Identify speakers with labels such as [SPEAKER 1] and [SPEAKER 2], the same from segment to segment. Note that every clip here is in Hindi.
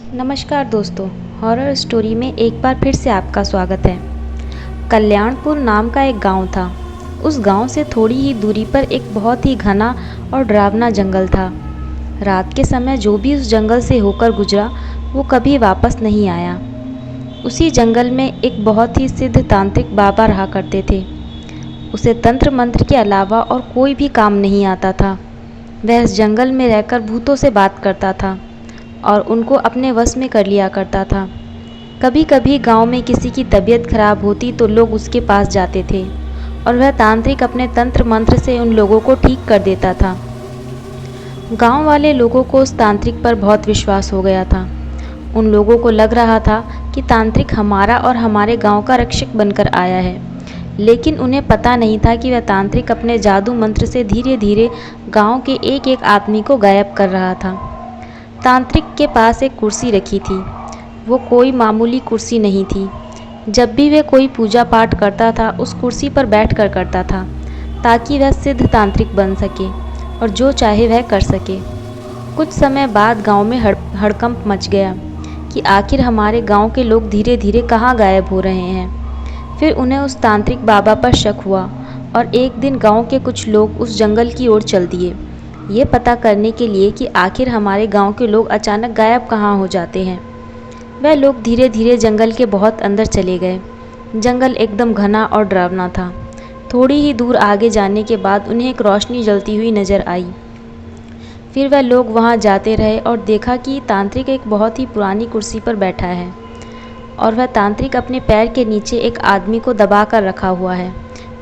[SPEAKER 1] नमस्कार दोस्तों। हॉरर स्टोरी में एक बार फिर से आपका स्वागत है। कल्याणपुर नाम का एक गांव था। उस गांव से थोड़ी ही दूरी पर एक बहुत ही घना और डरावना जंगल था। रात के समय जो भी उस जंगल से होकर गुजरा वो कभी वापस नहीं आया। उसी जंगल में एक बहुत ही सिद्ध तांत्रिक बाबा रहा करते थे। उसे तंत्र मंत्र के अलावा और कोई भी काम नहीं आता था। वह इस जंगल में रहकर भूतों से बात करता था और उनको अपने वश में कर लिया करता था। कभी कभी गांव में किसी की तबीयत खराब होती तो लोग उसके पास जाते थे और वह तांत्रिक अपने तंत्र मंत्र से उन लोगों को ठीक कर देता था। गांव वाले लोगों को उस तांत्रिक पर बहुत विश्वास हो गया था। उन लोगों को लग रहा था कि तांत्रिक हमारा और हमारे गांव का रक्षक बनकर आया है, लेकिन उन्हें पता नहीं था कि वह तांत्रिक अपने जादू मंत्र से धीरे धीरे गांव के एक एक आदमी को गायब कर रहा था। तांत्रिक के पास एक कुर्सी रखी थी। वो कोई मामूली कुर्सी नहीं थी। जब भी वह कोई पूजा पाठ करता था उस कुर्सी पर बैठकर करता था, ताकि वह सिद्ध तांत्रिक बन सके और जो चाहे वह कर सके। कुछ समय बाद गांव में हड़कंप मच गया कि आखिर हमारे गांव के लोग धीरे धीरे कहाँ गायब हो रहे हैं। फिर उन्हें उस तांत्रिक बाबा पर शक हुआ और एक दिन गांव के कुछ लोग उस जंगल की ओर चल दिए, ये पता करने के लिए कि आखिर हमारे गांव के लोग अचानक गायब कहाँ हो जाते हैं। वह लोग धीरे धीरे जंगल के बहुत अंदर चले गए। जंगल एकदम घना और डरावना था। थोड़ी ही दूर आगे जाने के बाद उन्हें एक रोशनी जलती हुई नजर आई। फिर वह लोग वहां जाते रहे और देखा कि तांत्रिक एक बहुत ही पुरानी कुर्सी पर बैठा है और वह तांत्रिक अपने पैर के नीचे एक आदमी को दबा कर रखा हुआ है,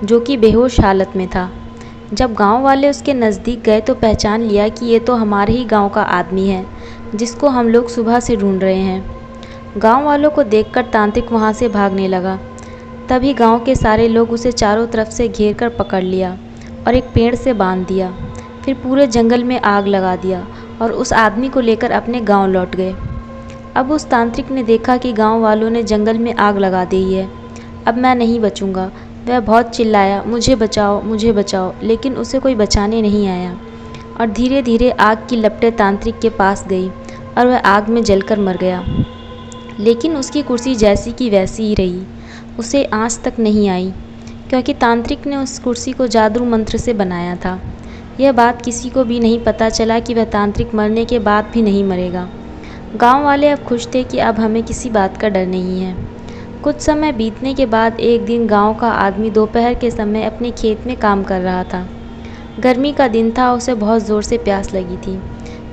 [SPEAKER 1] जो कि बेहोश हालत में था। जब गांव वाले उसके नज़दीक गए तो पहचान लिया कि ये तो हमारे ही गांव का आदमी है, जिसको हम लोग सुबह से ढूंढ रहे हैं। गांव वालों को देखकर तांत्रिक वहां से भागने लगा। तभी गांव के सारे लोग उसे चारों तरफ से घेर कर पकड़ लिया और एक पेड़ से बांध दिया। फिर पूरे जंगल में आग लगा दिया और उस आदमी को लेकर अपने गांव लौट गए। अब उस तांत्रिक ने देखा कि गांव वालों ने जंगल में आग लगा दी है। अब मैं नहीं बचूंगा। वह बहुत चिल्लाया, मुझे बचाओ, मुझे बचाओ, लेकिन उसे कोई बचाने नहीं आया और धीरे धीरे आग की लपटें तांत्रिक के पास गई और वह आग में जलकर मर गया। लेकिन उसकी कुर्सी जैसी की वैसी ही रही। उसे आँच तक नहीं आई, क्योंकि तांत्रिक ने उस कुर्सी को जादू मंत्र से बनाया था। यह बात किसी को भी नहीं पता चला कि वह तांत्रिक मरने के बाद भी नहीं मरेगा। गांव वाले अब खुश थे कि अब हमें किसी बात का डर नहीं है। कुछ समय बीतने के बाद एक दिन गांव का आदमी दोपहर के समय अपने खेत में काम कर रहा था। गर्मी का दिन था, उसे बहुत ज़ोर से प्यास लगी थी।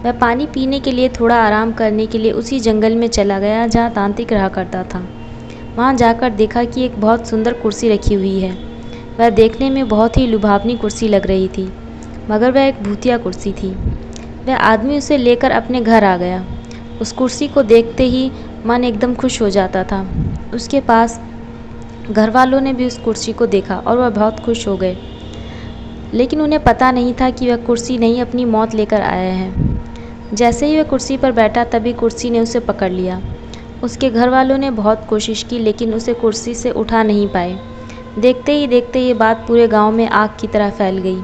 [SPEAKER 1] वह पानी पीने के लिए थोड़ा आराम करने के लिए उसी जंगल में चला गया जहाँ तांत्रिक रहा करता था। वहाँ जाकर देखा कि एक बहुत सुंदर कुर्सी रखी हुई है। वह देखने में बहुत ही लुभावनी कुर्सी लग रही थी, मगर वह एक भूतिया कुर्सी थी। वह आदमी उसे लेकर अपने घर आ गया। उस कुर्सी को देखते ही मन एकदम खुश हो जाता था। उसके पास घर वालों ने भी उस कुर्सी को देखा और वह बहुत खुश हो गए, लेकिन उन्हें पता नहीं था कि वह कुर्सी नहीं अपनी मौत लेकर आया है। जैसे ही वह कुर्सी पर बैठा तभी कुर्सी ने उसे पकड़ लिया। उसके घर वालों ने बहुत कोशिश की, लेकिन उसे कुर्सी से उठा नहीं पाए। देखते ही देखते ये बात पूरे गांव में आग की तरह फैल गई।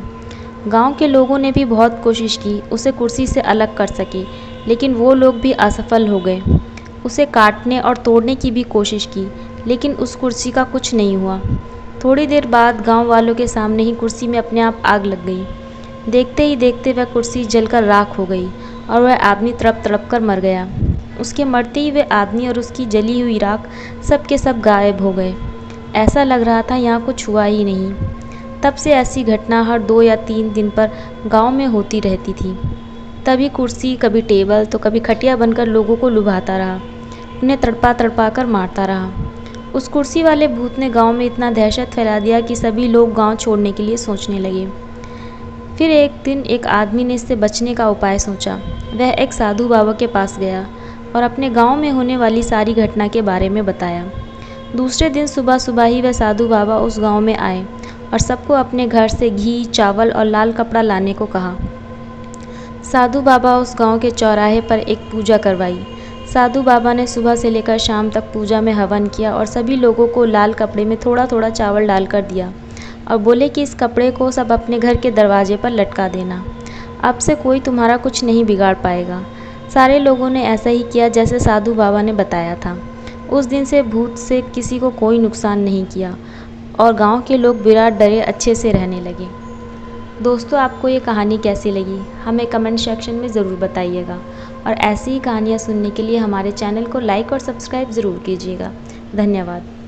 [SPEAKER 1] गांव के लोगों ने भी बहुत कोशिश की उसे कुर्सी से अलग कर सके, लेकिन वो लोग भी असफल हो गए। उसे काटने और तोड़ने की भी कोशिश की, लेकिन उस कुर्सी का कुछ नहीं हुआ। थोड़ी देर बाद गांव वालों के सामने ही कुर्सी में अपने आप आग लग गई। देखते ही देखते वह कुर्सी जलकर राख हो गई और वह आदमी तड़प तड़प कर मर गया। उसके मरते ही वह आदमी और उसकी जली हुई राख सब के सब गायब हो गए। ऐसा लग रहा था यहाँ कुछ हुआ ही नहीं। तब से ऐसी घटना हर 2 या 3 दिन पर गांव में होती रहती थी। तभी कुर्सी कभी टेबल तो कभी खटिया बनकर लोगों को लुभाता रहा, उन्हें तड़पा तड़पा कर मारता रहा। उस कुर्सी वाले भूत ने गांव में इतना दहशत फैला दिया कि सभी लोग गांव छोड़ने के लिए सोचने लगे। फिर एक दिन एक आदमी ने इससे बचने का उपाय सोचा। वह एक साधु बाबा के पास गया और अपने गांव में होने वाली सारी घटना के बारे में बताया। दूसरे दिन सुबह सुबह ही वह साधु बाबा उस गांव में आए और सबको अपने घर से घी, चावल और लाल कपड़ा लाने को कहा। साधु बाबा उस गांव के चौराहे पर एक पूजा करवाई। साधु बाबा ने सुबह से लेकर शाम तक पूजा में हवन किया और सभी लोगों को लाल कपड़े में थोड़ा थोड़ा चावल डालकर दिया और बोले कि इस कपड़े को सब अपने घर के दरवाजे पर लटका देना। अब से कोई तुम्हारा कुछ नहीं बिगाड़ पाएगा। सारे लोगों ने ऐसा ही किया जैसे साधु बाबा ने बताया था। उस दिन से भूत से किसी को कोई नुकसान नहीं किया और गांव के लोग बिना डरे अच्छे से रहने लगे। दोस्तों, आपको ये कहानी कैसी लगी हमें कमेंट सेक्शन में ज़रूर बताइएगा और ऐसी ही कहानियाँ सुनने के लिए हमारे चैनल को लाइक और सब्सक्राइब ज़रूर कीजिएगा। धन्यवाद।